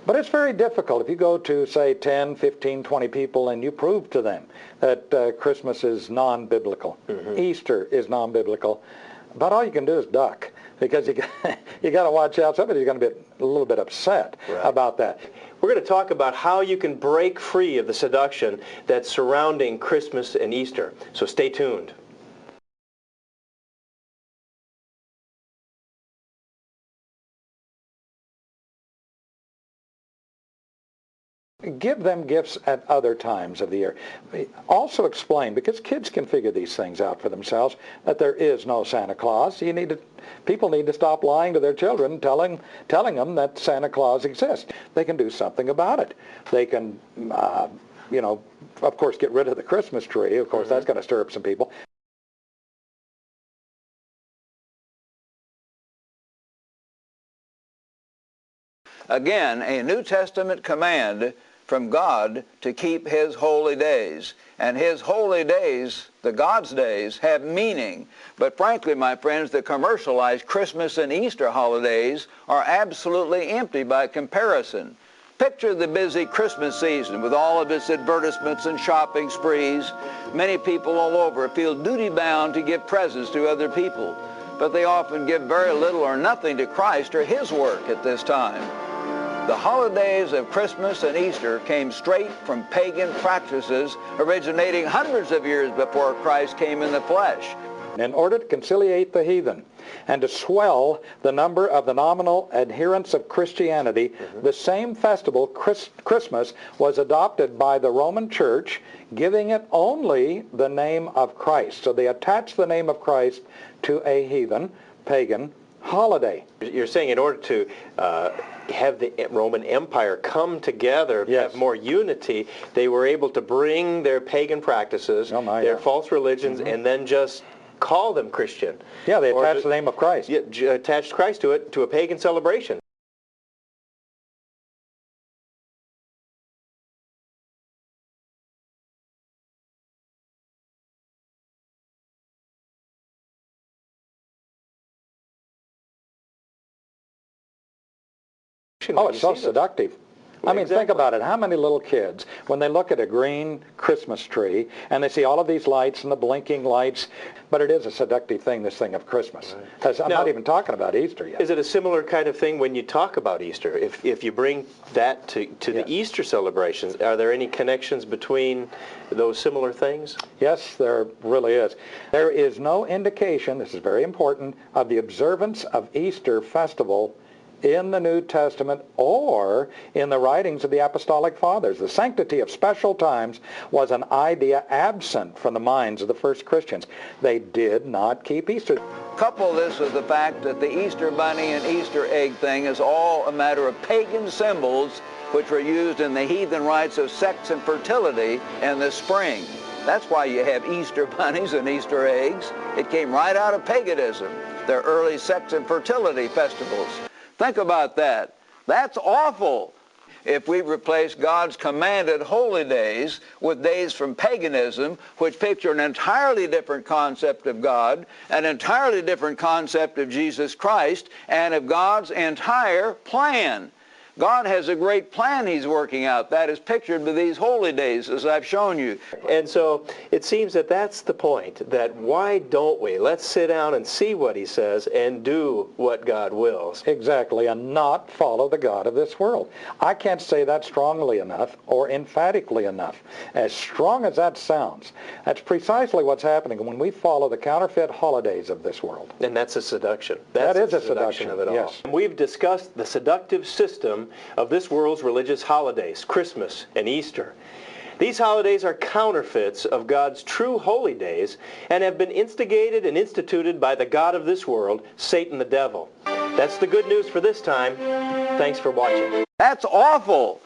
But it's very difficult. If you go to, say, 10, 15, 20 people and you prove to them that Christmas is non-biblical, Easter is non-biblical, about all you can do is duck, because you got to watch out. Somebody's going to be a little bit upset about that. We're going to talk about how you can break free of the seduction that's surrounding Christmas and Easter. So stay tuned. Give them gifts at other times of the year. Also explain, because kids can figure these things out for themselves, that there is no Santa Claus. People need to stop lying to their children, telling them that Santa Claus exists. They can do something about it. They can, you know, of course, get rid of the Christmas tree. Of course, that's going to stir up some people. Again, a New Testament command from God to keep His holy days. And His holy days, the God's days, have meaning. But frankly, my friends, the commercialized Christmas and Easter holidays are absolutely empty by comparison. Picture the busy Christmas season with all of its advertisements and shopping sprees. Many people all over feel duty-bound to give presents to other people, but they often give very little or nothing to Christ or His work at this time. The holidays of Christmas and Easter came straight from pagan practices originating hundreds of years before Christ came in the flesh. In order to conciliate the heathen and to swell the number of the nominal adherents of Christianity, the same festival, Christmas, was adopted by the Roman Church, giving it only the name of Christ. So they attached the name of Christ to a heathen, pagan holiday. You're saying in order to have the Roman Empire come together, have more unity, they were able to bring their pagan practices, their false religions, and then just call them Christian. Yeah, they attached the name of Christ. Yeah, attached Christ to it, to a pagan celebration. Oh, it's so seductive. I mean, think about it. How many little kids, when they look at a green Christmas tree and they see all of these lights and the blinking lights, but it is a seductive thing, this thing of Christmas. I'm not even talking about Easter yet. Is it a similar kind of thing when you talk about Easter? If you bring that to the Easter celebrations, are there any connections between those similar things? Yes, there really is. There is no indication, this is very important, of the observance of Easter festival in the New Testament or in the writings of the Apostolic Fathers. The sanctity of special times was an idea absent from the minds of the first Christians. They did not keep Easter. Couple this with the fact that the Easter bunny and Easter egg thing is all a matter of pagan symbols which were used in the heathen rites of sex and fertility in the spring. That's why you have Easter bunnies and Easter eggs. It came right out of paganism, their early sex and fertility festivals. Think about that. That's awful. If we replace God's commanded holy days with days from paganism, which picture an entirely different concept of God, an entirely different concept of Jesus Christ, and of God's entire plan. God has a great plan He's working out. That is pictured by these holy days, as I've shown you. And so it seems that that's the point, that why don't we? Let's sit down and see what He says and do what God wills. Exactly, and not follow the God of this world. I can't say that strongly enough or emphatically enough. As strong as that sounds, that's precisely what's happening when we follow the counterfeit holidays of this world. And that's a seduction. That is a seduction of it all. Yes. We've discussed the seductive system of this world's religious holidays, Christmas and Easter. These holidays are counterfeits of God's true holy days and have been instigated and instituted by the God of this world, Satan the devil. That's the good news for this time. Thanks for watching. That's awful.